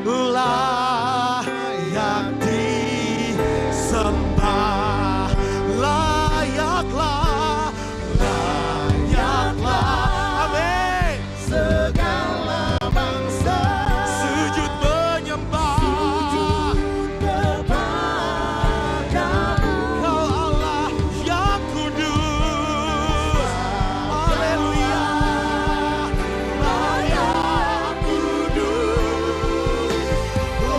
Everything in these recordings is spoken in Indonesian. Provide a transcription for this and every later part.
layak disembah, layaklah, amin. Segala bangsa sujud menyembah, kepadamu, Kau Allah yang kudus, haleluya, layak kudus,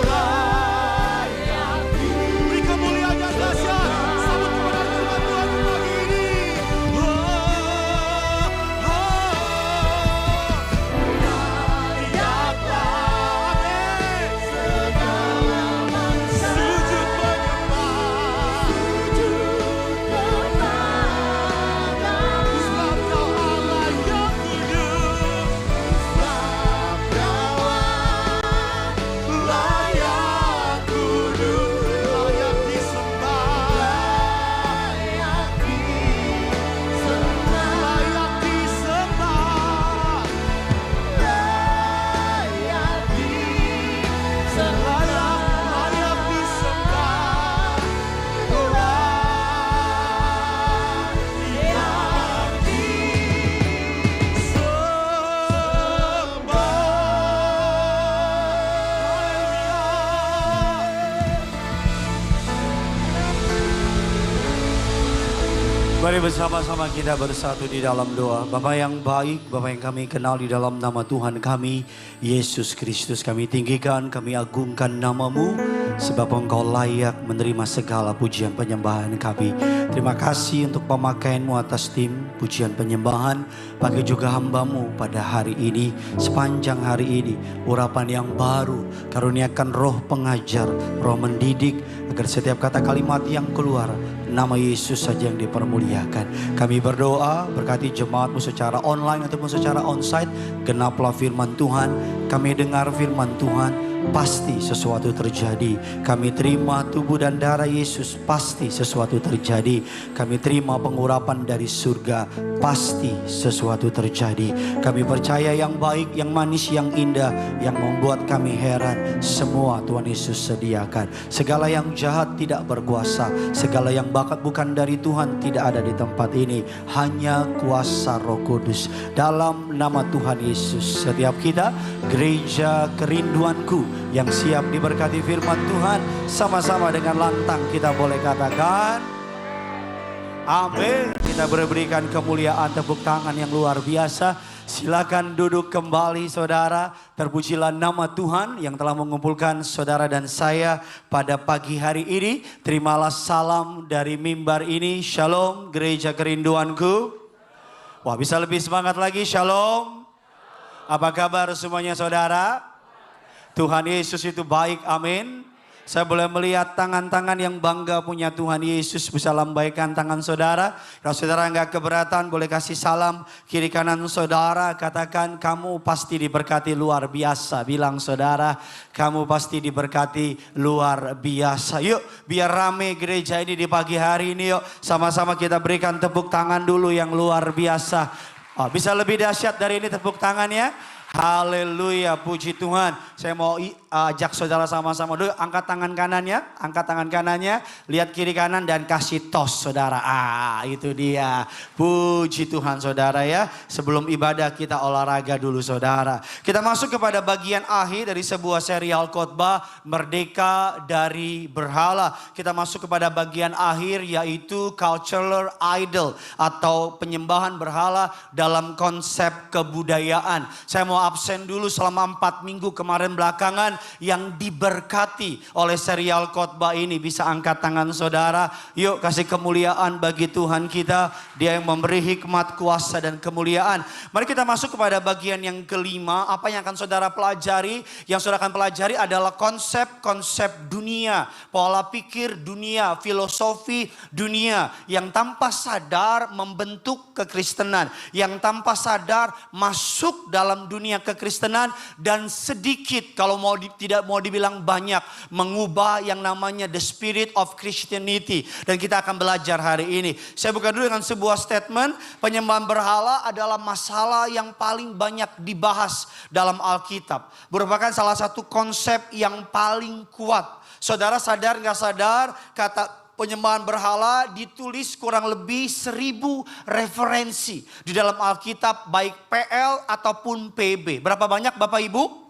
layak. Beri kemuliaan yang dahsyat, sambut kepada firman Tuhan pagi ini. Layaklah, amin. Segala bangsa sujud menyembah, sebab Kau Allah yang kudus, sebab Kau layak kudus, layak disembah, layak disembah, layak disembah, layak disembah, layak disembah, layak disembah. Mari bersama-sama kita bersatu di dalam doa. Bapa yang baik, Bapa yang kami kenal di dalam nama Tuhan kami, Yesus Kristus, kami tinggikan, kami agungkan nama-Mu, sebab Engkau layak menerima segala pujian penyembahan kami. Terima kasih untuk pemakaian-Mu atas tim pujian penyembahan, bagi juga hamba-Mu pada hari ini, sepanjang hari ini, urapan yang baru, karuniakan roh pengajar, roh mendidik, agar setiap kata kalimat yang keluar, nama Yesus saja yang dipermuliakan. Kami berdoa, berkati jemaat-Mu secara online ataupun secara onsite, genaplah firman Tuhan, kami dengar firman Tuhan, pasti sesuatu terjadi. Kami terima tubuh dan darah Yesus, pasti sesuatu terjadi. Kami terima pengurapan dari surga, pasti sesuatu terjadi. Kami percaya yang baik, yang manis, yang indah, yang membuat kami heran, semua Tuhan Yesus sediakan. Segala yang jahat tidak berkuasa, segala yang bakat bukan dari Tuhan tidak ada di tempat ini. Hanya kuasa Roh Kudus. Dalam nama Tuhan Yesus, setiap kita, gereja kerinduanku yang siap diberkati firman Tuhan, sama-sama dengan lantang kita boleh katakan amin. Kita berikan kemuliaan, tepuk tangan yang luar biasa. Silakan duduk kembali saudara. Terpujilah nama Tuhan yang telah mengumpulkan saudara dan saya pada pagi hari ini. Terimalah salam dari mimbar ini. Shalom gereja kerinduanku. Wah, bisa lebih semangat lagi. Shalom. Apa kabar semuanya saudara? Tuhan Yesus itu baik, amin. Saya boleh melihat tangan-tangan yang bangga punya Tuhan Yesus, bisa lambaikan tangan saudara. Kalau saudara nggak keberatan boleh kasih salam kiri kanan saudara. Katakan kamu pasti diberkati luar biasa. Bilang saudara kamu pasti diberkati luar biasa. Yuk biar rame gereja ini di pagi hari ini, yuk sama-sama kita berikan tepuk tangan dulu yang luar biasa. Oh, bisa lebih dahsyat dari ini tepuk tangannya. Haleluya, puji Tuhan. Saya mau ajak saudara sama-sama dulu, angkat tangan kanannya, lihat kiri kanan dan kasih tos saudara. Itu dia. Puji Tuhan saudara ya. Sebelum ibadah kita olahraga dulu saudara. Kita masuk kepada bagian akhir dari sebuah serial khotbah Merdeka dari Berhala. Kita masuk kepada bagian akhir yaitu cultural idol atau penyembahan berhala dalam konsep kebudayaan. Saya mau absen dulu selama 4 minggu kemarin belakangan yang diberkati oleh serial khotbah ini. Bisa angkat tangan saudara. Yuk kasih kemuliaan bagi Tuhan kita. Dia yang memberi hikmat, kuasa dan kemuliaan. Mari kita masuk kepada bagian yang kelima. Apa yang akan saudara pelajari? Yang saudara akan pelajari adalah konsep-konsep dunia. Pola pikir dunia, filosofi dunia. Yang tanpa sadar membentuk kekristenan. Yang tanpa sadar masuk dalam dunia kekristenan dan sedikit kalau mau tidak mau dibilang banyak, mengubah yang namanya the spirit of Christianity. Dan kita akan belajar hari ini. Saya buka dulu dengan sebuah statement, penyembahan berhala adalah masalah yang paling banyak dibahas dalam Alkitab. Merupakan salah satu konsep yang paling kuat. Saudara sadar nggak sadar, kata penyembahan berhala ditulis kurang lebih 1000 referensi di dalam Alkitab, baik PL ataupun PB. Berapa banyak Bapak Ibu?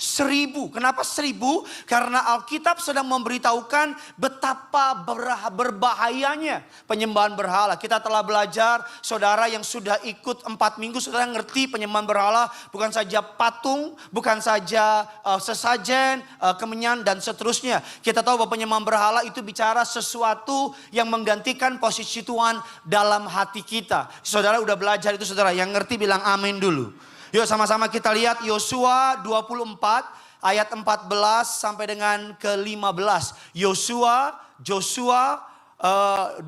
1000. Kenapa 1000? Karena Alkitab sedang memberitahukan betapa berbahayanya penyembahan berhala. Kita telah belajar, saudara yang sudah ikut 4 minggu, saudara ngerti penyembahan berhala bukan saja patung, bukan saja sesajen, kemenyan dan seterusnya. Kita tahu bahwa penyembahan berhala itu bicara sesuatu yang menggantikan posisi Tuhan dalam hati kita. Saudara udah belajar itu, saudara yang ngerti bilang amin dulu. Yuk sama-sama kita lihat Yosua 24 ayat 14 sampai dengan ke-15. Joshua 24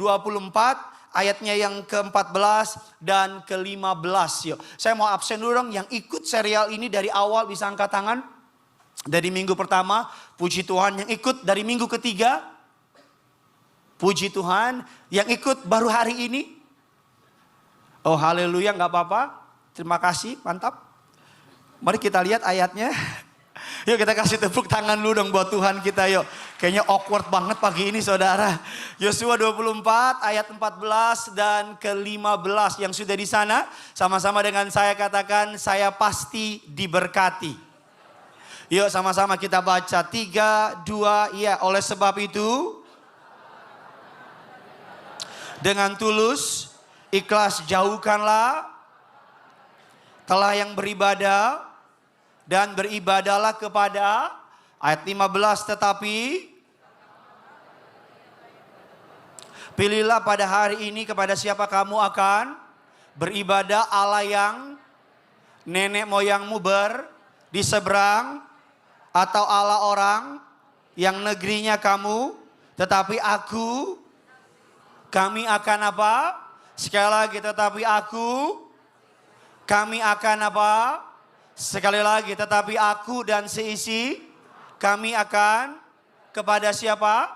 ayatnya yang ke-14 dan ke-15. Yuk, saya mau absen dulu dong, yang ikut serial ini dari awal bisa angkat tangan. Dari minggu pertama, puji Tuhan. Yang ikut dari minggu ketiga, puji Tuhan. Yang ikut baru hari ini, oh haleluya, gak apa-apa. Terima kasih, mantap. Mari kita lihat ayatnya. Yuk kita kasih tepuk tangan dulu dong buat Tuhan kita yuk. Kayaknya awkward banget pagi ini saudara. Yosua 24 ayat 14 dan ke-15. Yang sudah di sana sama-sama dengan saya katakan, saya pasti diberkati. Yuk sama-sama kita baca 3, 2, ya. Oleh sebab itu, dengan tulus, ikhlas jauhkanlah telah yang beribadah dan beribadahlah kepada, ayat 15, tetapi pilihlah pada hari ini kepada siapa kamu akan beribadah, Allah yang nenek moyangmu di seberang, atau Allah orang yang negerinya kamu, tetapi kami akan apa? Sekali lagi, tetapi kami akan apa? Sekali lagi, tetapi aku dan seisi kami akan kepada siapa?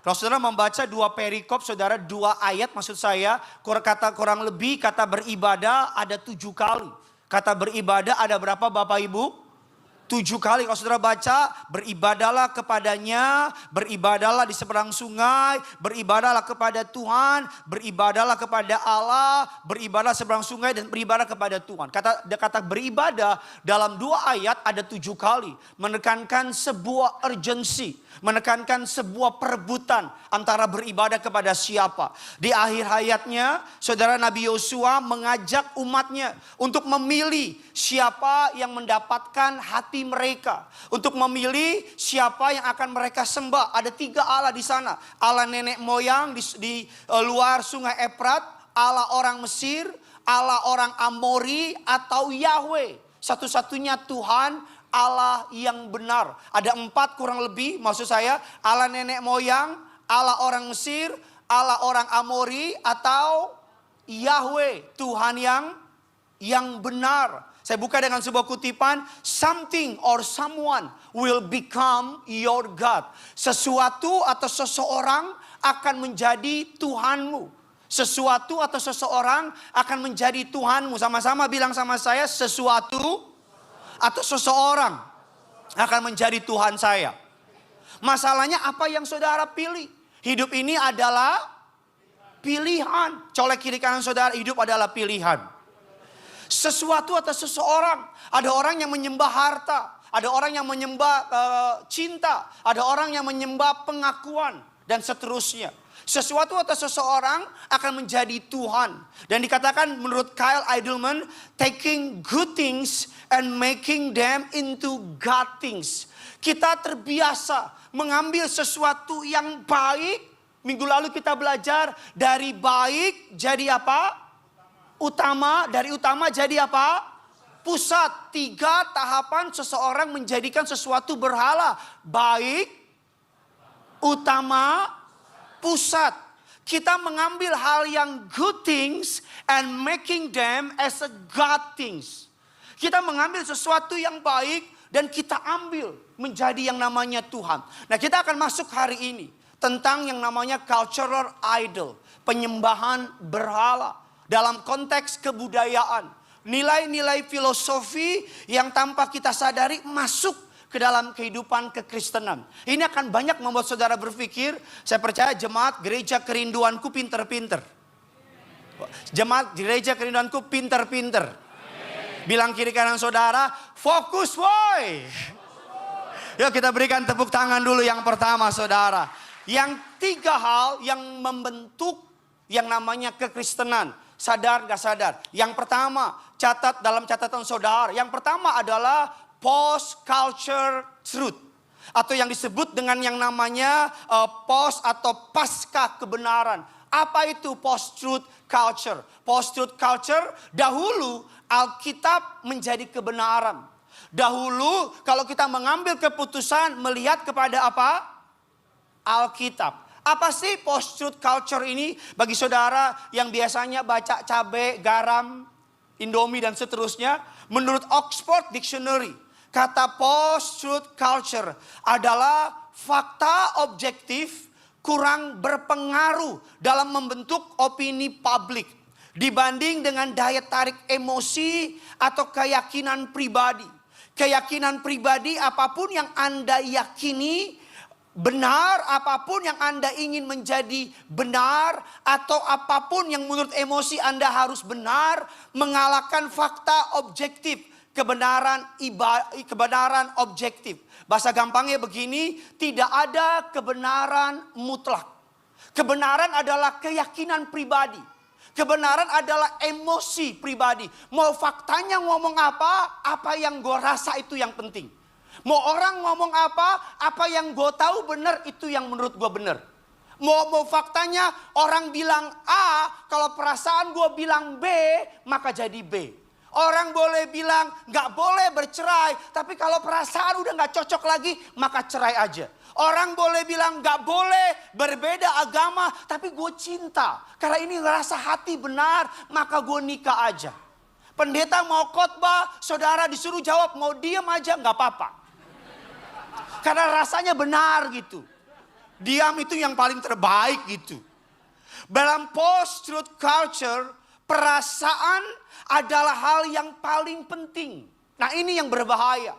Kalau saudara membaca 2 perikop, saudara 2 ayat maksud saya, kurang lebih kata beribadah ada 7 kali. Kata beribadah ada berapa Bapak Ibu? 7 kali. Kalau saudara baca, beribadahlah kepadanya, beribadahlah di seberang sungai, beribadahlah kepada Tuhan, beribadahlah kepada Allah, beribadah seberang sungai dan beribadah kepada Tuhan. Kata beribadah dalam 2 ayat ada 7 kali. Menekankan sebuah urgensi, menekankan sebuah perebutan antara beribadah kepada siapa. Di akhir hayatnya, saudara Nabi Yosua mengajak umatnya untuk memilih siapa yang mendapatkan hati mereka, untuk memilih siapa yang akan mereka sembah. Ada 3 Allah di sana. Allah nenek moyang di luar sungai Efrat, Allah orang Mesir, Allah orang Amori, atau Yahweh. Satu-satunya Tuhan, Allah yang benar. Ada 4 kurang lebih, maksud saya Allah nenek moyang, Allah orang Mesir, Allah orang Amori, atau Yahweh, Tuhan yang benar. Saya buka dengan sebuah kutipan, something or someone will become your God. Sesuatu atau seseorang akan menjadi Tuhanmu. Sesuatu atau seseorang akan menjadi Tuhanmu. Sama-sama bilang sama saya, sesuatu atau seseorang akan menjadi Tuhan saya. Masalahnya apa yang saudara pilih? Hidup ini adalah pilihan. Colek kiri kanan saudara, hidup adalah pilihan. Sesuatu atau seseorang. Ada orang yang menyembah harta, ada orang yang menyembah cinta, ada orang yang menyembah pengakuan, dan seterusnya. Sesuatu atau seseorang akan menjadi Tuhan. Dan dikatakan menurut Kyle Idleman, taking good things and making them into God things. Kita terbiasa mengambil sesuatu yang baik. Minggu lalu kita belajar dari baik jadi apa? Utama. Dari utama jadi apa? Pusat. 3 tahapan seseorang menjadikan sesuatu berhala. Baik, utama, pusat. Kita mengambil hal yang good things and making them as a God things. Kita mengambil sesuatu yang baik dan kita ambil menjadi yang namanya Tuhan. Nah, kita akan masuk hari ini tentang yang namanya cultural idol, penyembahan berhala dalam konteks kebudayaan. Nilai-nilai filosofi yang tanpa kita sadari masuk ke dalam kehidupan kekristenan. Ini akan banyak membuat saudara berpikir, saya percaya jemaat gereja kerinduanku pinter-pinter. Jemaat gereja kerinduanku pinter-pinter. Bilang kiri kanan saudara, fokus woi. Yuk kita berikan tepuk tangan dulu yang pertama saudara. Yang 3 hal yang membentuk yang namanya kekristenan. Sadar gak sadar? Yang pertama, catat dalam catatan saudara. Yang pertama adalah post-culture truth. Atau yang disebut dengan yang namanya post atau pasca kebenaran. Apa itu post-truth culture? Post-truth culture dahulu Alkitab menjadi kebenaran. Dahulu kalau kita mengambil keputusan melihat kepada apa? Alkitab. Apa sih post-truth culture ini? Bagi saudara yang biasanya baca cabai, garam, Indomie dan seterusnya. Menurut Oxford Dictionary, kata post-truth culture adalah fakta objektif kurang berpengaruh dalam membentuk opini publik dibanding dengan daya tarik emosi atau keyakinan pribadi. Keyakinan pribadi apapun yang Anda yakini benar, apapun yang Anda ingin menjadi benar, atau apapun yang menurut emosi Anda harus benar, mengalahkan fakta objektif, kebenaran objektif. Bahasa gampangnya begini, tidak ada kebenaran mutlak. Kebenaran adalah keyakinan pribadi. Kebenaran adalah emosi pribadi. Mau faktanya ngomong apa yang gue rasa itu yang penting. Mau orang ngomong apa yang gue tahu benar itu yang menurut gue benar. Mau faktanya orang bilang A, kalau perasaan gue bilang B, maka jadi B. Orang boleh bilang gak boleh bercerai, tapi kalau perasaan udah gak cocok lagi, maka cerai aja. Orang boleh bilang gak boleh berbeda agama, tapi gue cinta. Karena ini ngerasa hati benar, maka gue nikah aja. Pendeta mau khotbah, saudara disuruh jawab, mau diem aja gak apa-apa. Karena rasanya benar gitu. Diam itu yang paling terbaik gitu. Dalam post-truth culture, perasaan adalah hal yang paling penting. Nah ini yang berbahaya.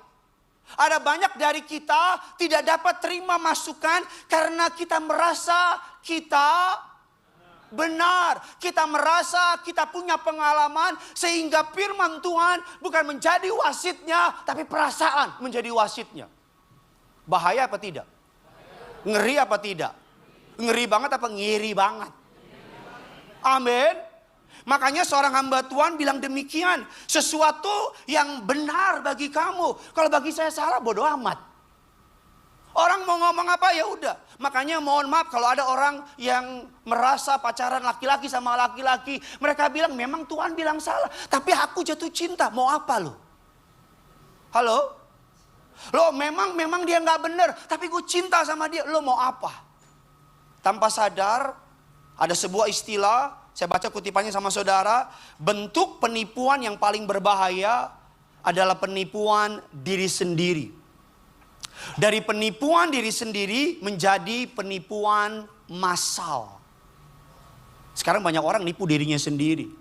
Ada banyak dari kita tidak dapat terima masukan karena kita merasa kita benar. Kita merasa kita punya pengalaman sehingga firman Tuhan bukan menjadi wasitnya, tapi perasaan menjadi wasitnya. Bahaya apa tidak? Ngeri apa tidak? Ngeri banget apa ngiri banget? Amin. Makanya seorang hamba Tuhan bilang demikian. Sesuatu yang benar bagi kamu. Kalau bagi saya salah, bodoh amat. Orang mau ngomong apa ya udah. Makanya mohon maaf kalau ada orang yang merasa pacaran laki-laki sama laki-laki. Mereka bilang memang Tuhan bilang salah. Tapi aku jatuh cinta. Mau apa lo? Halo? Lo memang dia gak bener. Tapi gue cinta sama dia. Lo mau apa? Tanpa sadar ada sebuah istilah. Saya baca kutipannya sama saudara. Bentuk penipuan yang paling berbahaya adalah penipuan diri sendiri. Dari penipuan diri sendiri menjadi penipuan massal. Sekarang banyak orang nipu dirinya sendiri.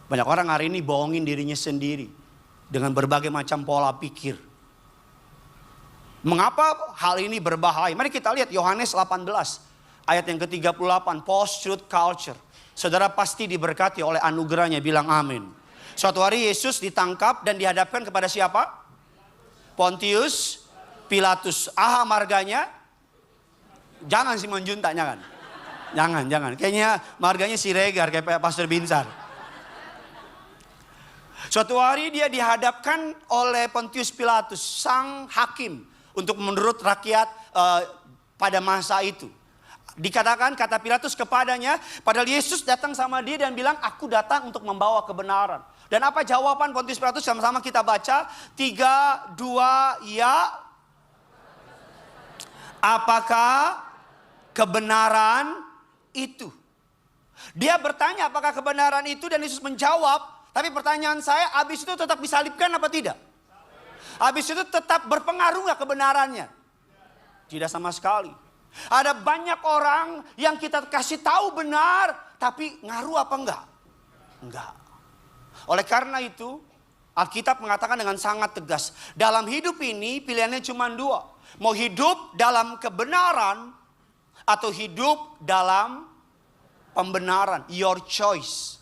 Banyak orang hari ini bohongin dirinya sendiri. Dengan berbagai macam pola pikir. Mengapa hal ini berbahaya? Mari kita lihat Yohanes 18. Ayat yang ke-38. Post-truth culture. Saudara pasti diberkati oleh anugerahnya, bilang amin. Suatu hari Yesus ditangkap dan dihadapkan kepada siapa? Pontius Pilatus. Aha marganya? Jangan Simon Junta, jangan. Jangan. Kayaknya marganya Siregar, kayak Pastor Binsar. Suatu hari dia dihadapkan oleh Pontius Pilatus, sang hakim. Untuk menurut rakyat pada masa itu. Dikatakan kata Pilatus kepadanya, padahal Yesus datang sama dia dan bilang, aku datang untuk membawa kebenaran. Dan apa jawaban Pontius Pilatus? Sama-sama kita baca. 3, 2, ya. Apakah kebenaran itu? Dia bertanya apakah kebenaran itu dan Yesus menjawab. Tapi pertanyaan saya, abis itu tetap disalibkan apa tidak? Habis itu tetap berpengaruh nggak kebenarannya? Tidak sama sekali. Ada banyak orang yang kita kasih tahu benar, tapi ngaruh apa enggak? Enggak. Oleh karena itu, Alkitab mengatakan dengan sangat tegas, dalam hidup ini pilihannya cuma dua. Mau hidup dalam kebenaran atau hidup dalam pembenaran. Your choice.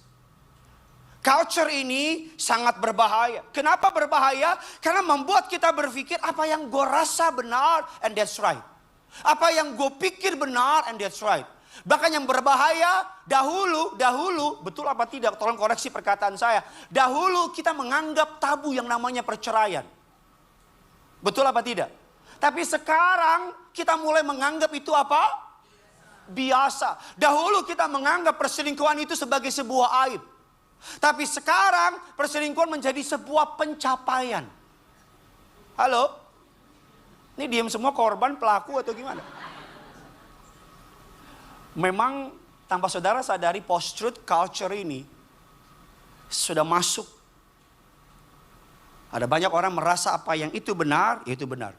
Culture ini sangat berbahaya. Kenapa berbahaya? Karena membuat kita berpikir apa yang gue rasa benar and that's right. Apa yang gue pikir benar and that's right. Bahkan yang berbahaya dahulu, betul apa tidak? Tolong koreksi perkataan saya. Dahulu kita menganggap tabu yang namanya perceraian. Betul apa tidak? Tapi sekarang kita mulai menganggap itu apa? Biasa. Dahulu kita menganggap perselingkuhan itu sebagai sebuah aib. Tapi sekarang perselingkuhan menjadi sebuah pencapaian. Halo? Ini diam semua korban, pelaku atau gimana? Memang tanpa saudara sadari post-truth culture ini sudah masuk. Ada banyak orang merasa apa yang itu benar, itu benar.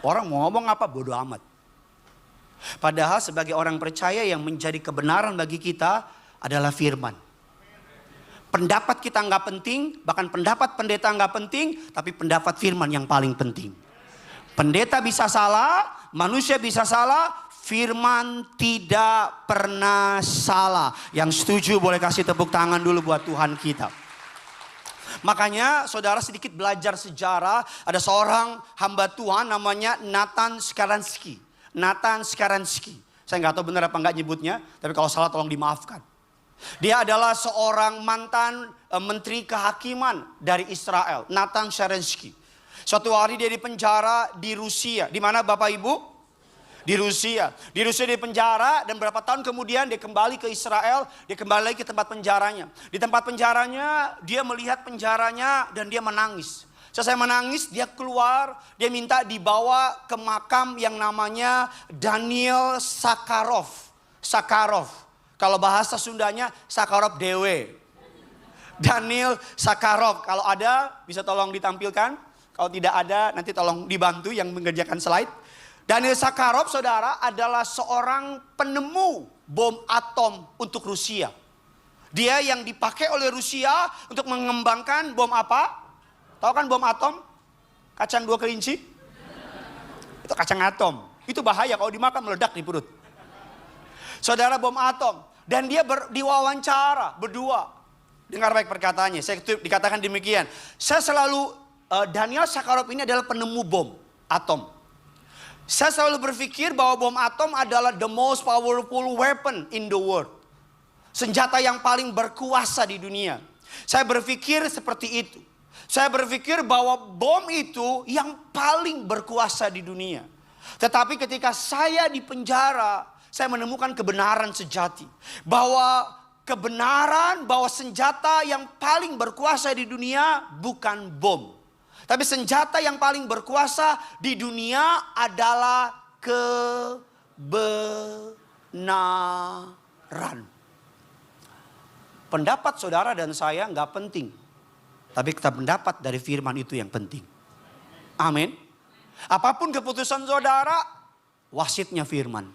Orang mau ngomong apa, bodoh amat. Padahal sebagai orang percaya yang menjadi kebenaran bagi kita adalah firman. Pendapat kita nggak penting, bahkan pendapat pendeta nggak penting, tapi pendapat firman yang paling penting. Pendeta bisa salah, manusia bisa salah, firman tidak pernah salah. Yang setuju boleh kasih tepuk tangan dulu buat Tuhan kita. Makanya saudara sedikit belajar sejarah, ada seorang hamba Tuhan namanya Nathan Sharansky. Nathan Sharansky. Saya nggak tahu benar apa nggak nyebutnya, tapi kalau salah tolong dimaafkan. Dia adalah seorang mantan menteri kehakiman dari Israel, Nathan Sharansky. Suatu hari dia dipenjara di Rusia. Di mana Bapak Ibu? Di Rusia. Di Rusia dia penjara dan beberapa tahun kemudian dia kembali ke Israel. Dia kembali lagi ke tempat penjaranya. Di tempat penjaranya dia melihat penjaranya dan dia menangis. Selesai menangis dia keluar. Dia minta dibawa ke makam yang namanya Daniel Sakharov. Sakharov. Kalau bahasa Sundanya Sakharov Dewe. Daniel Sakharov. Kalau ada bisa tolong ditampilkan. Kalau tidak ada nanti tolong dibantu yang mengerjakan slide. Daniel Sakharov saudara adalah seorang penemu bom atom untuk Rusia. Dia yang dipakai oleh Rusia untuk mengembangkan bom apa? Tahu kan bom atom? Kacang 2 kelinci? Itu kacang atom. Itu bahaya kalau dimakan meledak di perut. Saudara bom atom. Dan dia diwawancara berdua. Dengar baik perkataannya. Saya dikatakan demikian. Saya selalu Daniel Sakharov ini adalah penemu bom atom. Saya selalu berpikir bahwa bom atom adalah the most powerful weapon in the world. Senjata yang paling berkuasa di dunia. Saya berpikir seperti itu. Saya berpikir bahwa bom itu yang paling berkuasa di dunia. Tetapi ketika saya di penjara, saya menemukan kebenaran sejati. Bahwa kebenaran, bahwa senjata yang paling berkuasa di dunia bukan bom. Tapi senjata yang paling berkuasa di dunia adalah kebenaran. Pendapat saudara dan saya nggak penting. Tapi kita pendapat dari firman itu yang penting. Amin. Apapun keputusan saudara, wasitnya firman.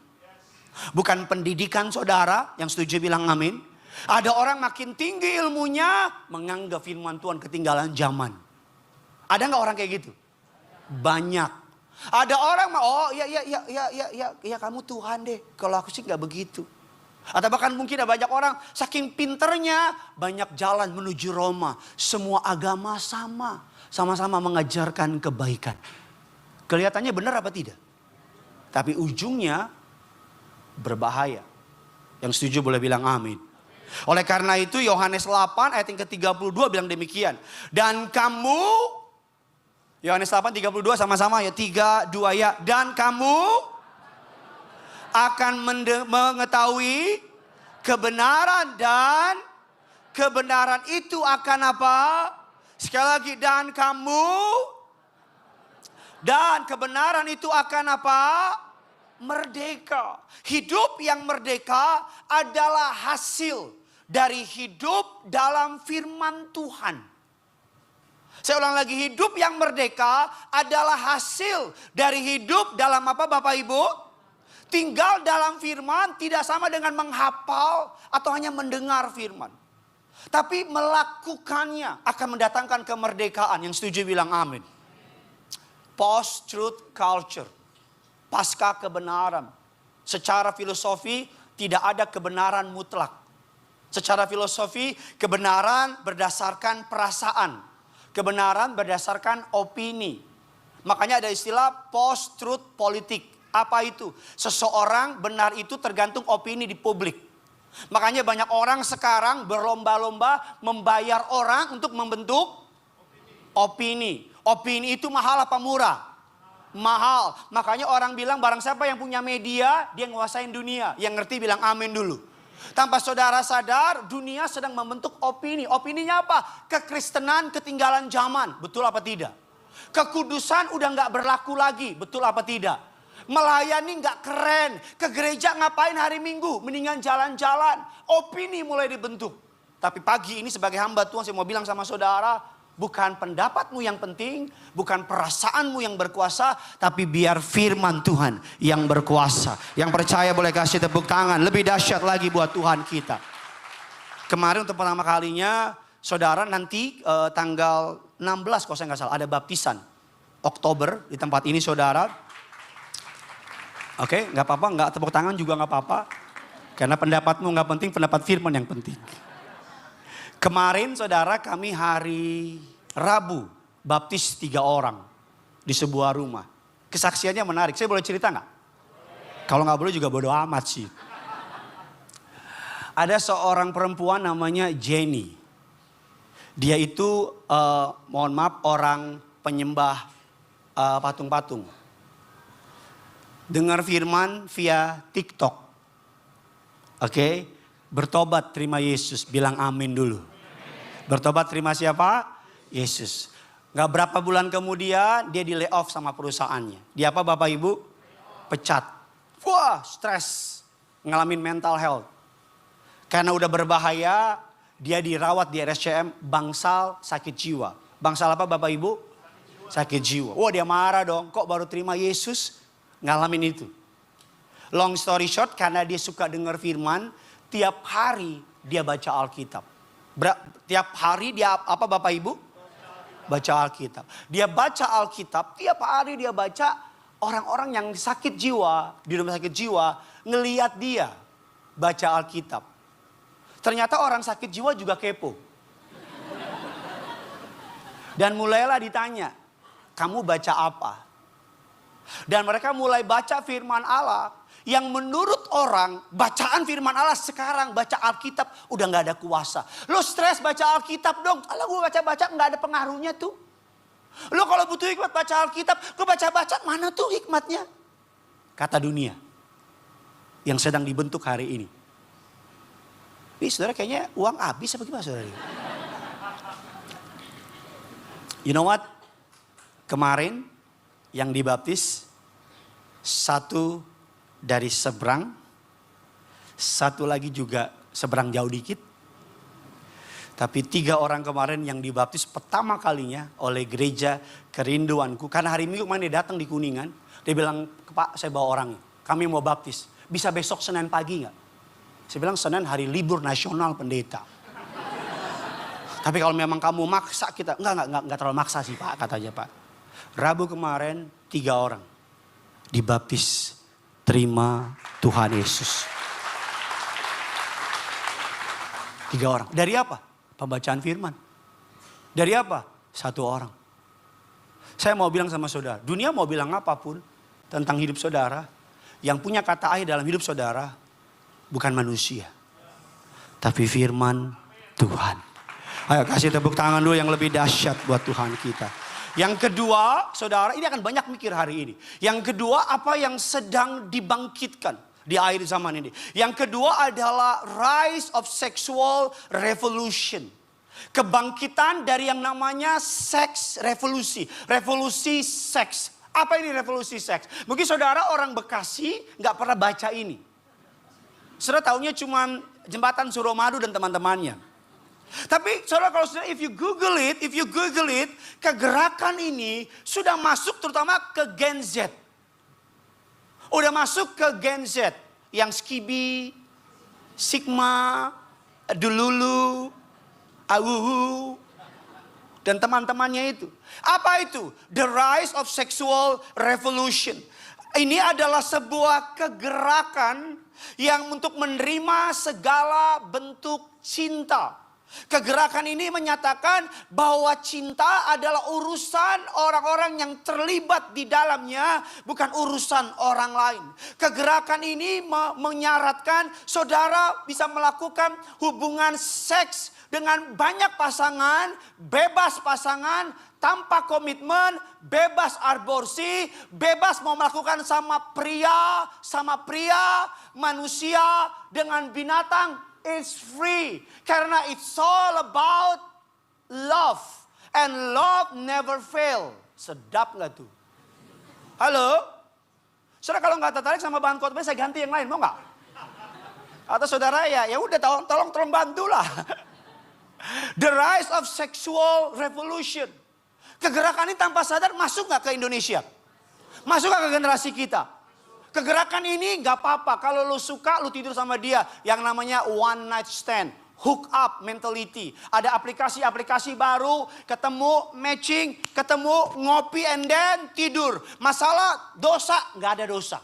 Bukan pendidikan saudara, yang setuju bilang amin. Ada orang makin tinggi ilmunya, menganggap firman Tuhan ketinggalan zaman. Ada nggak orang kayak gitu? Banyak. Ada orang oh ya kamu Tuhan deh. Kalau aku sih nggak begitu. Atau bahkan mungkin ada banyak orang saking pinternya banyak jalan menuju Roma. Semua agama sama, sama-sama mengajarkan kebaikan. Kelihatannya benar apa tidak? Tapi ujungnya berbahaya. Yang setuju boleh bilang amin. Oleh karena itu Yohanes 8 ayat yang ke-32 bilang demikian. Dan kamu Yohanes 8:32 sama-sama ya 3, 2 ya. Dan kamu akan mengetahui kebenaran dan kebenaran itu akan apa? Sekali lagi dan kebenaran itu akan apa? Merdeka. Hidup yang merdeka adalah hasil dari hidup dalam firman Tuhan. Saya ulang lagi, hidup yang merdeka adalah hasil dari hidup dalam apa Bapak Ibu? Tinggal dalam firman tidak sama dengan menghafal atau hanya mendengar firman. Tapi melakukannya akan mendatangkan kemerdekaan. Yang setuju bilang amin. Post-truth culture. Pasca kebenaran. Secara filosofi tidak ada kebenaran mutlak. Secara filosofi kebenaran berdasarkan perasaan. Kebenaran berdasarkan opini. Makanya ada istilah post-truth politik. Apa itu? Seseorang benar itu tergantung opini di publik. Makanya banyak orang sekarang berlomba-lomba membayar orang untuk membentuk opini. Opini itu mahal apa murah? Mahal. Makanya orang bilang barang siapa yang punya media, dia nguasain dunia. Yang ngerti bilang amin dulu. Tanpa saudara sadar, dunia sedang membentuk opini. Opininya apa? Kekristenan ketinggalan zaman. Betul apa tidak? Kekudusan udah gak berlaku lagi. Betul apa tidak? Melayani gak keren. Ke gereja ngapain hari Minggu? Mendingan jalan-jalan. Opini mulai dibentuk. Tapi pagi ini sebagai hamba Tuhan saya mau bilang sama saudara. Bukan pendapatmu yang penting, bukan perasaanmu yang berkuasa, tapi biar firman Tuhan yang berkuasa. Yang percaya boleh kasih tepuk tangan, lebih dahsyat lagi buat Tuhan kita. Kemarin untuk pertama kalinya, saudara nanti tanggal 16 kalau saya nggak salah, ada baptisan. Oktober di tempat ini saudara. Oke, nggak apa-apa, nggak tepuk tangan juga nggak apa-apa. Karena pendapatmu nggak penting, pendapat firman yang penting. Kemarin saudara kami hari Rabu baptis 3 orang di sebuah rumah. Kesaksiannya menarik. Saya boleh cerita nggak? Kalau nggak boleh juga bodo amat sih. Ada seorang perempuan namanya Jenny. Dia itu mohon maaf orang penyembah patung-patung. Dengar firman via TikTok. Oke. Bertobat terima Yesus, bilang amin dulu. Bertobat terima siapa? Yesus. Gak berapa bulan kemudian dia di layoff sama perusahaannya. Dia apa Bapak Ibu? Pecat. Wah stres, ngalamin mental health. Karena udah berbahaya, dia dirawat di RSCM bangsal sakit jiwa. Bangsal apa Bapak Ibu? Sakit jiwa. Wah dia marah dong, kok baru terima Yesus ngalamin itu. Long story short, karena dia suka dengar firman, tiap hari dia baca Alkitab. Tiap hari dia apa Bapak Ibu? Baca Alkitab. Dia baca Alkitab, tiap hari dia baca. Orang-orang yang sakit jiwa, di rumah sakit jiwa, ngeliat dia baca Alkitab. Ternyata orang sakit jiwa juga kepo. Dan mulailah ditanya, kamu baca apa? Dan mereka mulai baca firman Allah. Yang menurut orang bacaan firman Allah sekarang baca Alkitab udah gak ada kuasa. Lo stres baca Alkitab dong. Kalau gue baca-baca gak ada pengaruhnya tuh. Lo kalau butuh hikmat baca Alkitab, gue baca-baca mana tuh hikmatnya? Kata dunia yang sedang dibentuk hari ini. Ih saudara kayaknya uang habis apa gimana saudara? You know what? Kemarin yang dibaptis satu dari seberang, satu lagi juga seberang jauh dikit. Tapi 3 orang kemarin yang dibaptis pertama kalinya oleh gereja kerinduanku. Karena hari Minggu kemarin dia datang di Kuningan. Dia bilang, Pak saya bawa orangnya, kami mau baptis. Bisa besok Senin pagi gak? Saya bilang Senin hari libur nasional pendeta. Tapi kalau memang kamu maksa kita, enggak terlalu maksa sih Pak, kata aja Pak. Rabu kemarin 3 orang dibaptis. Terima Tuhan Yesus. 3 orang. Dari apa? Pembacaan firman. Dari apa? 1 orang. Saya mau bilang sama saudara. Dunia mau bilang apapun tentang hidup saudara. Yang punya kata akhir dalam hidup saudara. Bukan manusia. Tapi firman Tuhan. Ayo kasih tepuk tangan dulu yang lebih dahsyat buat Tuhan kita. Yang kedua, saudara, ini akan banyak mikir hari ini. Yang kedua, apa yang sedang dibangkitkan di akhir zaman ini. Yang kedua adalah rise of sexual revolution. Kebangkitan dari yang namanya seks revolusi. Revolusi seks. Apa ini revolusi seks? Mungkin saudara orang Bekasi gak pernah baca ini. Saudara taunya cuma Jembatan Suramadu dan teman-temannya. Tapi saudara kalau sudah if you Google it, kegerakan ini sudah masuk terutama ke Gen Z. Udah masuk ke Gen Z. Yang Skibi, Sigma, Dululu, Awuhu, dan teman-temannya itu. Apa itu? The rise of sexual revolution. Ini adalah sebuah kegerakan yang untuk menerima segala bentuk cinta. Kegerakan ini menyatakan bahwa cinta adalah urusan orang-orang yang terlibat di dalamnya, bukan urusan orang lain. Kegerakan ini menyaratkan saudara bisa melakukan hubungan seks dengan banyak pasangan, bebas pasangan, tanpa komitmen, bebas aborsi, bebas mau melakukan sama pria, manusia, dengan binatang. It's free. Karena it's all about love. And love never fail. Sedap gak tuh? Halo? Saudara kalau gak tertarik sama bahan khotbah, saya ganti yang lain, mau gak? Atau saudara ya udah tolong bantulah. The rise of sexual revolution. Kegerakan ini tanpa sadar masuk gak ke Indonesia? Masuk gak ke generasi kita? Kegerakan ini gak apa-apa. Kalau lu suka, lu tidur sama dia. Yang namanya one night stand. Hook up mentality. Ada aplikasi-aplikasi baru. Ketemu matching. Ketemu ngopi and then tidur. Masalah dosa, gak ada dosa.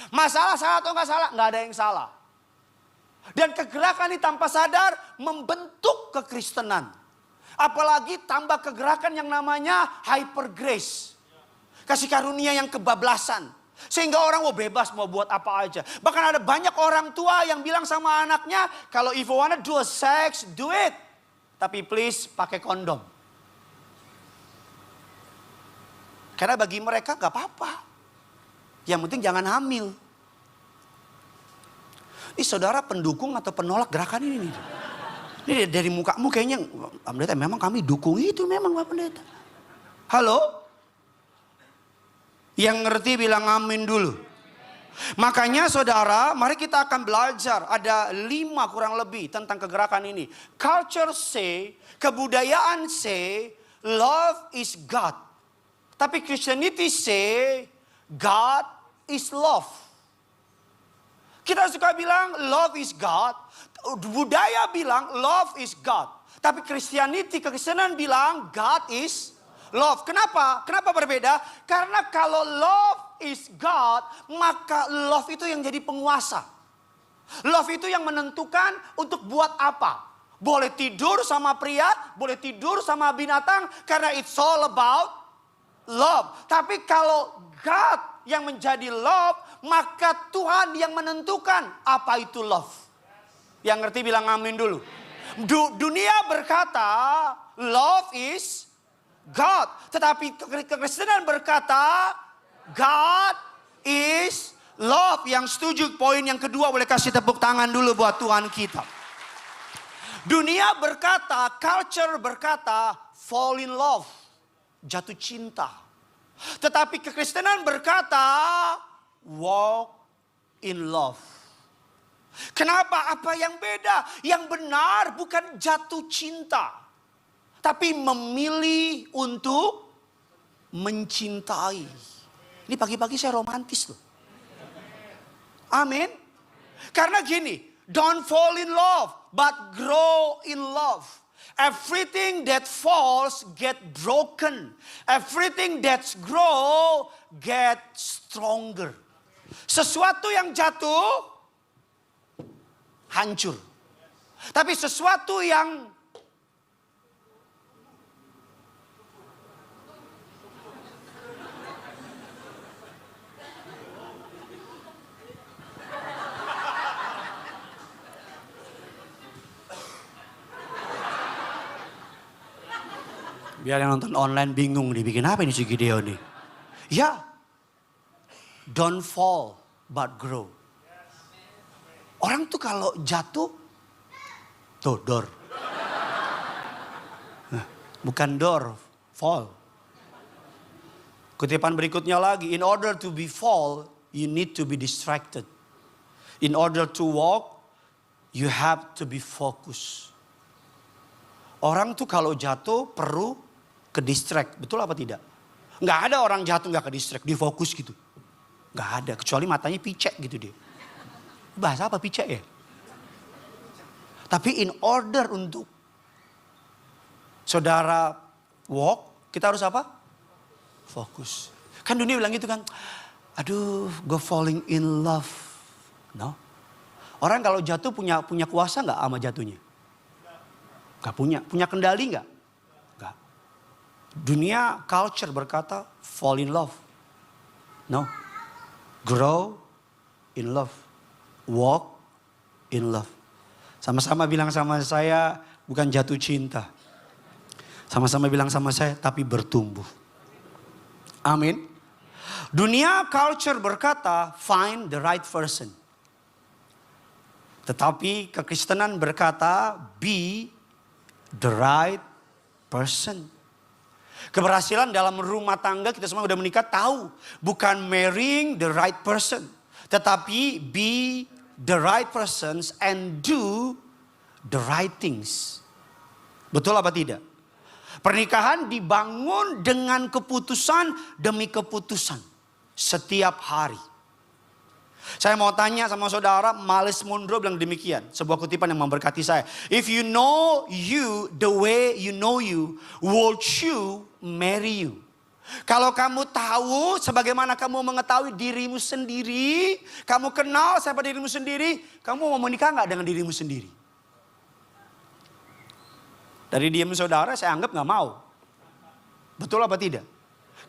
Masalah salah atau gak salah, gak ada yang salah. Dan kegerakan ini tanpa sadar membentuk kekristenan. Apalagi tambah kegerakan yang namanya hyper grace. Kasih karunia yang kebablasan. Sehingga orang bebas mau buat apa aja. Bahkan ada banyak orang tua yang bilang sama anaknya, kalau if you wanna do a sex, do it. Tapi please pakai kondom. Karena bagi mereka gak apa-apa. Yang penting jangan hamil. Ini saudara pendukung atau penolak gerakan ini nih. Ini dari mukamu kayaknya, Pak Pendeta memang kami dukung itu memang Pak Pendeta. Halo? Yang ngerti bilang amin dulu. Makanya saudara, mari kita akan belajar. Ada 5 kurang lebih tentang kegerakan ini. Culture say, kebudayaan say, love is God. Tapi Christianity say, God is love. Kita suka bilang love is God. Budaya bilang love is God. Tapi Christianity, kekristenan bilang God is love. Kenapa? Kenapa berbeda? Karena kalau love is God, maka love itu yang jadi penguasa. Love itu yang menentukan untuk buat apa. Boleh tidur sama pria, boleh tidur sama binatang, karena it's all about love. Tapi kalau God yang menjadi love, maka Tuhan yang menentukan apa itu love. Yang ngerti bilang amin dulu. Dunia berkata love is God. Tetapi kekristenan berkata God is love. Yang setuju poin yang kedua boleh kasih tepuk tangan dulu buat Tuhan kita. Dunia berkata, culture berkata fall in love. Jatuh cinta. Tetapi kekristenan berkata walk in love. Kenapa? Apa yang beda? Yang benar bukan jatuh cinta. Tapi memilih untuk mencintai. Ini pagi-pagi saya romantis loh. Amin. Karena gini, don't fall in love, but grow in love. Everything that falls get broken. Everything that's grow get stronger. Sesuatu yang jatuh hancur. Tapi sesuatu yang biar yang nonton online bingung nih, bikin apa ini si Gideon nih. Ya, don't fall but grow. Orang tuh kalau jatuh, tuh door. Bukan door, fall. Kutipan berikutnya lagi, in order to be fall, you need to be distracted. In order to walk, you have to be focused. Orang tuh kalau jatuh perlu ke distract. Betul apa tidak? Nggak ada orang jatuh nggak ke distract. Dia fokus gitu. Nggak ada. Kecuali matanya picek gitu dia. Bahasa apa picek ya? Tapi in order untuk saudara walk, kita harus apa? Fokus. Kan dunia bilang gitu kan. Aduh, gue falling in love. No. Orang kalau jatuh punya kuasa nggak sama jatuhnya? Nggak punya. Punya kendali nggak? Nggak. Dunia culture berkata fall in love. No. Grow in love. Walk in love. Sama-sama bilang sama saya bukan jatuh cinta. Sama-sama bilang sama saya tapi bertumbuh. Amin. Dunia culture berkata find the right person. Tetapi kekristenan berkata be the right person. Keberhasilan dalam rumah tangga kita semua udah menikah tahu. Bukan marrying the right person. Tetapi be the right persons and do the right things. Betul apa tidak? Pernikahan dibangun dengan keputusan demi keputusan. Setiap hari. Saya mau tanya sama saudara, Miles Monroe bilang demikian. Sebuah kutipan yang memberkati saya. If you know you the way you know you, would you marry you? Kalau kamu tahu sebagaimana kamu mengetahui dirimu sendiri, kamu kenal siapa dirimu sendiri, kamu mau menikah nggak dengan dirimu sendiri? Dari diam saudara saya anggap nggak mau. Betul apa tidak?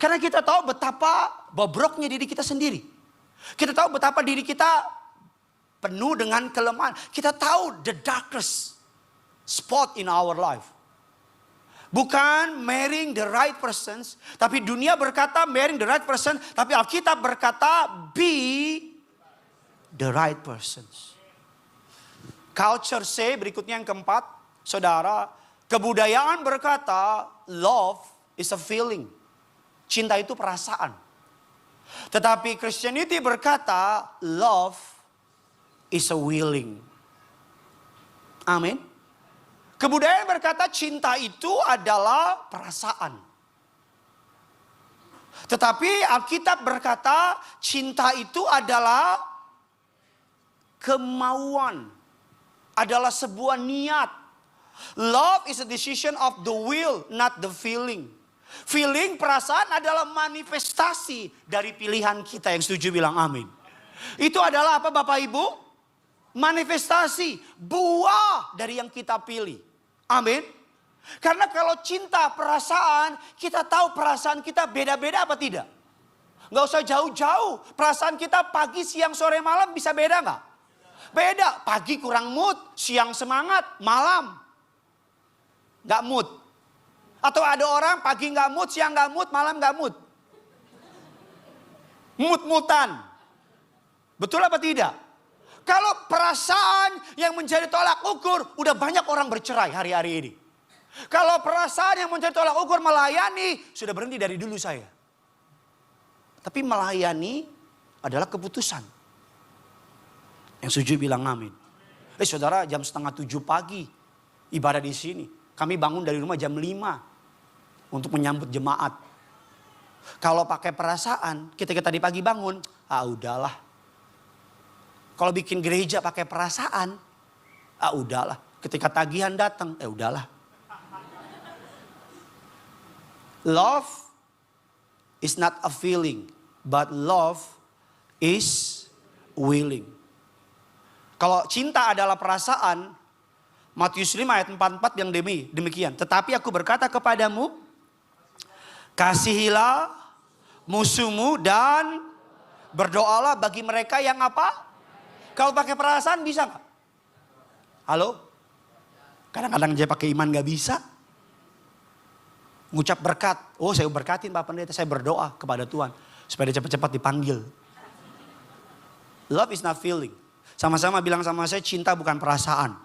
Karena kita tahu betapa bobroknya diri kita sendiri. Kita tahu betapa diri kita penuh dengan kelemahan. Kita tahu the darkest spot in our life. Bukan marrying the right persons. Tapi dunia berkata marrying the right person. Tapi Alkitab berkata be the right persons. Culture say berikutnya yang keempat. Saudara, kebudayaan berkata love is a feeling. Cinta itu perasaan. Tetapi Christianity berkata love is a willing. Amin. Kebudayaan berkata cinta itu adalah perasaan. Tetapi Alkitab berkata cinta itu adalah kemauan. Adalah sebuah niat. Love is a decision of the will, not the feeling. Feeling, perasaan adalah manifestasi dari pilihan kita. Yang setuju bilang amin. Itu adalah apa Bapak Ibu? Manifestasi, buah dari yang kita pilih. Amin. Karena kalau cinta, perasaan, kita tahu perasaan kita beda-beda apa tidak? Gak usah jauh-jauh. Perasaan kita pagi, siang, sore, malam bisa beda gak? Beda. Pagi kurang mood, siang semangat, malam gak mood. Atau ada orang pagi gak mood, siang gak mood, malam gak mood. Mood-mutan. Betul apa tidak? Kalau perasaan yang menjadi tolak ukur, udah banyak orang bercerai hari-hari ini. Kalau perasaan yang menjadi tolak ukur melayani, sudah berhenti dari dulu saya. Tapi melayani adalah keputusan. Yang setuju bilang amin. Saudara, jam 6:30 pagi ibadah di sini. Kami bangun dari rumah jam 5 untuk menyambut jemaat. Kalau pakai perasaan, kita tadi pagi bangun, udahlah. Kalau bikin gereja pakai perasaan, udahlah. Ketika tagihan datang, udahlah. Love is not a feeling, but love is willing. Kalau cinta adalah perasaan, Matius 5 ayat 44 yang demikian. Tetapi aku berkata kepadamu, kasihilah musuhmu dan berdoalah bagi mereka yang apa? Kalau pakai perasaan bisa gak? Halo? Kadang-kadang aja pakai iman gak bisa. Ngucap berkat. Oh, saya berkatin Pak Pendeta, saya berdoa kepada Tuhan supaya dia cepat-cepat dipanggil. Love is not feeling. Sama-sama bilang sama saya, cinta bukan perasaan.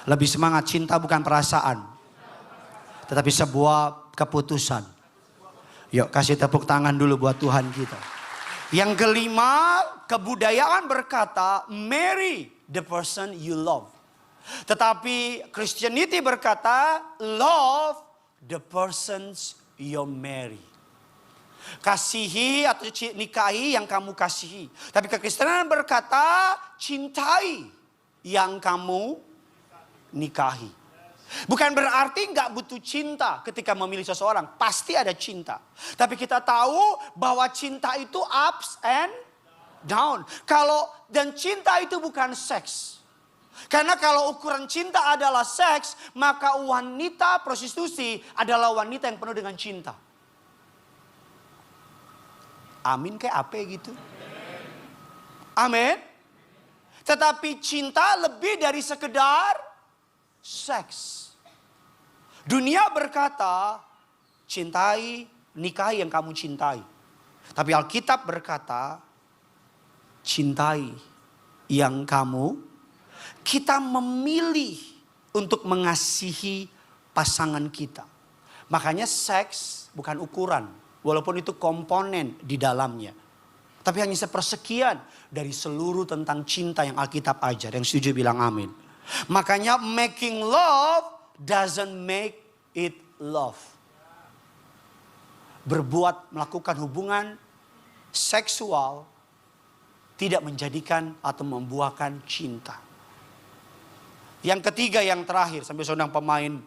Lebih semangat, cinta bukan perasaan. Tetapi sebuah keputusan. Yuk kasih tepuk tangan dulu buat Tuhan kita. Yang kelima, kebudayaan berkata marry the person you love. Tetapi Christianity berkata, love the persons you marry. Kasihi atau nikahi yang kamu kasihi. Tapi kekristenan berkata, cintai yang kamu nikahi. Bukan berarti nggak butuh cinta ketika memilih seseorang. Pasti ada cinta. Tapi kita tahu bahwa cinta itu ups and down. Dan cinta itu bukan seks. Karena kalau ukuran cinta adalah seks, maka wanita prostitusi adalah wanita yang penuh dengan cinta. Amin kayak apa gitu? Amin. Tetapi cinta lebih dari sekedar seks. Dunia berkata, cintai, nikahi yang kamu cintai. Tapi Alkitab berkata, cintai yang kita memilih untuk mengasihi pasangan kita. Makanya seks bukan ukuran, walaupun itu komponen di dalamnya. Tapi hanya sepersekian dari seluruh tentang cinta yang Alkitab ajar. Yang setuju bilang amin. Makanya making love doesn't make it love. Melakukan hubungan seksual tidak menjadikan atau membuahkan cinta. Yang ketiga, yang terakhir, sambil seorang pemain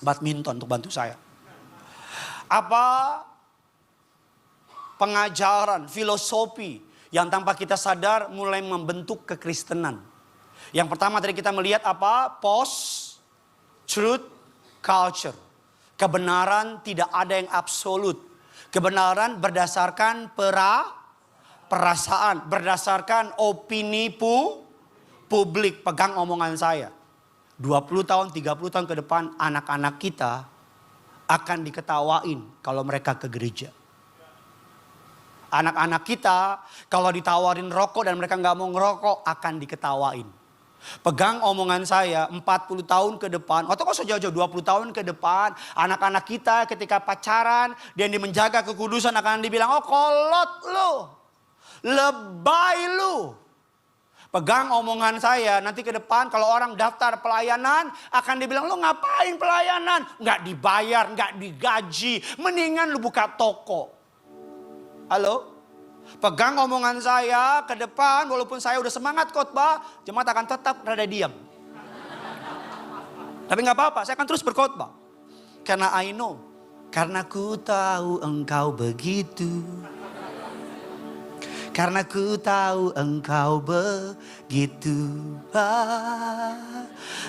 badminton untuk bantu saya. Apa pengajaran, filosofi yang tanpa kita sadar mulai membentuk kekristenan. Yang pertama tadi kita melihat apa? Post-truth culture. Kebenaran tidak ada yang absolut. Kebenaran berdasarkan perasaan, berdasarkan opini publik. Pegang omongan saya. 20 tahun, 30 tahun ke depan anak-anak kita akan diketawain kalau mereka ke gereja. Anak-anak kita kalau ditawarin rokok dan mereka nggak mau ngerokok akan diketawain. Pegang omongan saya 40 tahun ke depan, atau kok sejauh-jauh 20 tahun ke depan, anak-anak kita ketika pacaran dan dia menjaga kekudusan akan dibilang, oh kolot lu, lebay lu. Pegang omongan saya, nanti ke depan kalau orang daftar pelayanan akan dibilang, lu ngapain pelayanan? Nggak dibayar, nggak digaji, mendingan lu buka toko. Halo? Pegang omongan saya ke depan, walaupun saya udah semangat khotbah, jemaat akan tetap rada diam. Tapi nggak apa-apa, saya akan terus berkhotbah. Karena I know, karena ku tahu engkau begitu. Karena ku tahu engkau begitu.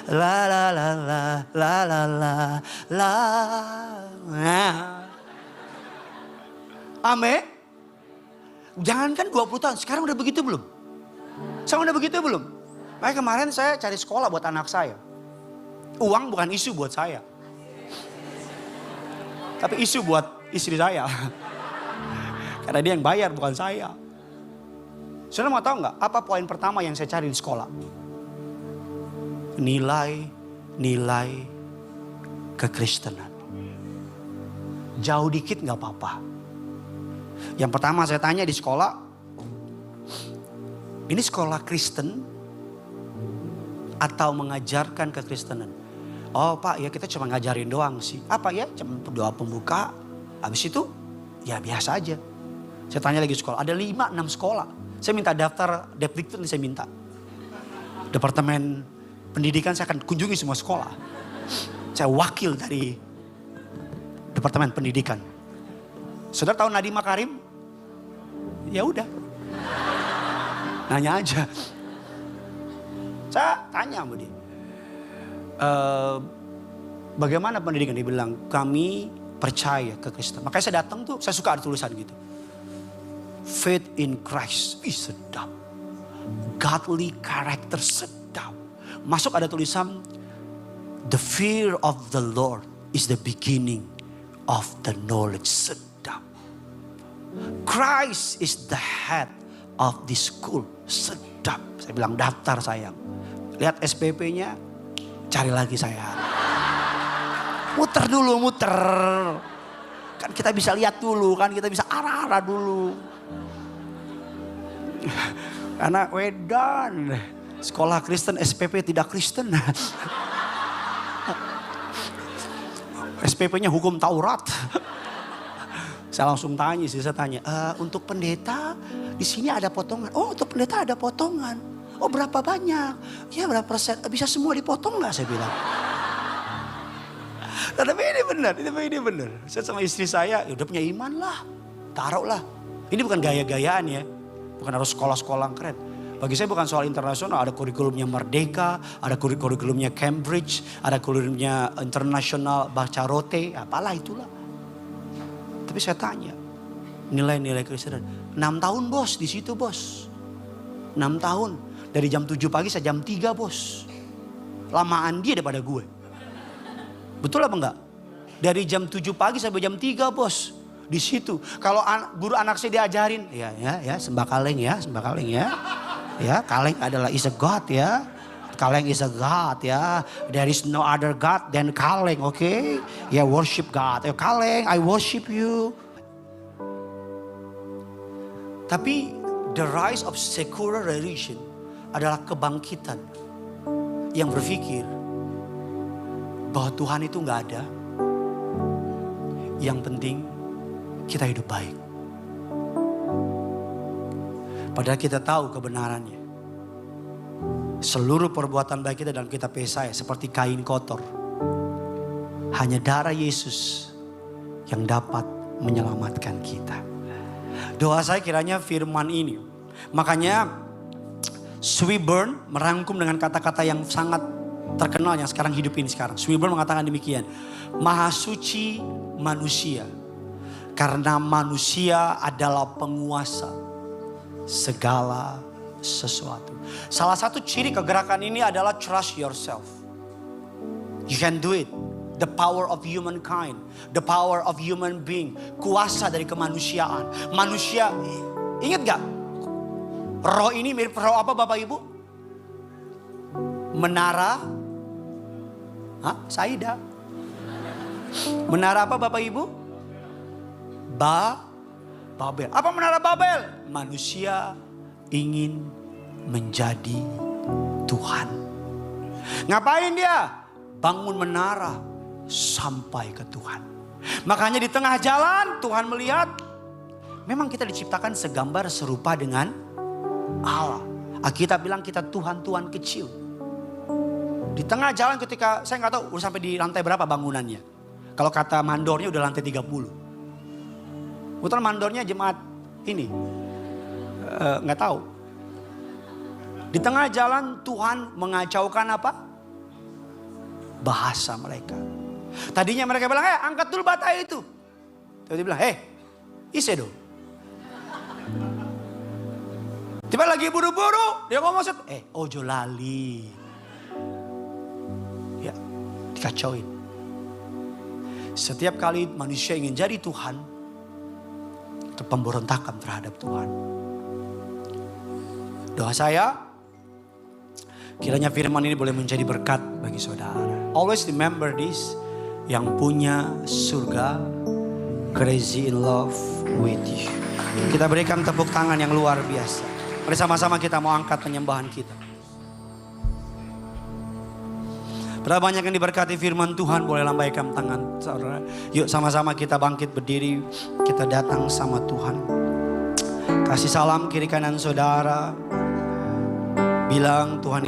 La la la la la la la la. Amin. Jangankan 20 tahun, sekarang udah begitu belum? Sekarang udah begitu belum? Makanya kemarin saya cari sekolah buat anak saya. Uang bukan isu buat saya. Tapi isu buat istri saya. Karena dia yang bayar bukan saya. Saudara mau tahu nggak apa poin pertama yang saya cari di sekolah? Nilai kekristenan. Jauh dikit nggak apa-apa. Yang pertama saya tanya di sekolah, ini sekolah Kristen atau mengajarkan kekristenan? Oh Pak, ya kita cuma ngajarin doang sih. Apa ya? Cuma doa pembuka. Habis itu ya biasa aja. Saya tanya lagi sekolah, ada 5-6 sekolah. Saya minta daftar Depdikbud, saya minta. Departemen Pendidikan saya akan kunjungi semua sekolah. Saya wakil dari Departemen Pendidikan. Saudara tahu Nadiem Makarim? Ya udah. Nanya aja. Saya tanya sama dia. Bagaimana pendidikan? Dia bilang, kami percaya ke Kristen. Makanya saya datang tuh, saya suka ada tulisan gitu. Faith in Christ. Ih sedap. Godly character sedap. Masuk ada tulisan, the fear of the Lord is the beginning of the knowledge. Sedap. Christ is the head of this school. Sedap. Saya bilang daftar sayang. Lihat SPP-nya, cari lagi sayang. Muter dulu, muter. Kan kita bisa lihat dulu, kan kita bisa arah-arah dulu. Anak wedan. Sekolah Kristen, SPP tidak Kristen. SPP-nya hukum Taurat. Saya langsung tanya sih, saya tanya, untuk pendeta di sini ada potongan. Oh, untuk pendeta ada potongan. Oh, berapa banyak? Ya, berapa persen? Bisa semua dipotong nggak? Saya bilang. Nah, tapi ini benar. Saya sama istri saya, ya udah punya iman lah, taruh lah. Ini bukan gaya-gayaan ya, bukan harus sekolah-sekolah yang keren. Bagi saya bukan soal internasional, ada kurikulumnya Merdeka, ada kurikulumnya Cambridge, ada kurikulumnya internasional Bacarote, apalah itulah. Tapi saya tanya, nilai-nilai Kristen, 6 tahun bos di situ bos. 6 tahun, dari jam 7 pagi sampai jam 3 bos. Lamaan dia daripada gue. Betul apa enggak? Dari jam 7 pagi sampai jam 3 bos. Di situ. Kalau guru anak saya diajarin. Ya sembah kaleng ya. Ya kaleng adalah is a God ya. Kaleng is a God ya. There is no other God than kaleng, okay? Ya worship God. Ya kaleng, I worship you. Tapi the rise of secular religion adalah kebangkitan yang berpikir bahwa Tuhan itu nggak ada. Yang penting kita hidup baik. Padahal kita tahu kebenarannya. Seluruh perbuatan baik kita dalam kitab Yesaya seperti kain kotor. Hanya darah Yesus yang dapat menyelamatkan kita. Doa saya kiranya firman ini. Makanya Swinburne merangkum dengan kata-kata yang sangat terkenal yang sekarang hidup ini sekarang. Swinburne mengatakan demikian. Maha suci manusia. Karena manusia adalah penguasa segala sesuatu. Salah satu ciri kegerakan ini adalah trust yourself. You can do it. The power of humankind. The power of human being. Kuasa dari kemanusiaan. Manusia, ingat gak? Roh ini mirip roh apa Bapak Ibu? Menara. Saida. Menara apa Bapak Ibu? Babel. Apa menara Babel? Manusia ingin menjadi Tuhan. Ngapain dia? Bangun menara sampai ke Tuhan. Makanya di tengah jalan Tuhan melihat, memang kita diciptakan segambar serupa dengan Allah. Alkitab bilang kita Tuhan-Tuhan kecil. Di tengah jalan ketika, saya nggak tahu udah sampai di lantai berapa bangunannya. Kalau kata mandornya udah lantai 30. Betul mandornya jemaat ini. Nggak tahu. Di tengah jalan Tuhan mengacaukan apa? Bahasa mereka. Tadinya mereka bilang, angkat dulu bata itu. Tiba-tiba bilang, isedo. Tiba lagi buru-buru, dia ngomong, ojo lali. Ya, dikacauin. Setiap kali manusia ingin jadi Tuhan, itu pemberontakan terhadap Tuhan. Doa saya, kiranya firman ini boleh menjadi berkat bagi saudara. Always remember this, yang punya surga, crazy in love with you. Kita berikan tepuk tangan yang luar biasa. Mari sama-sama kita mau angkat penyembahan kita. Berapa banyak yang diberkati firman Tuhan, boleh lambaikan tangan saudara. Yuk sama-sama kita bangkit berdiri, kita datang sama Tuhan. Kasih salam kiri kanan saudara. Bilang Tuhan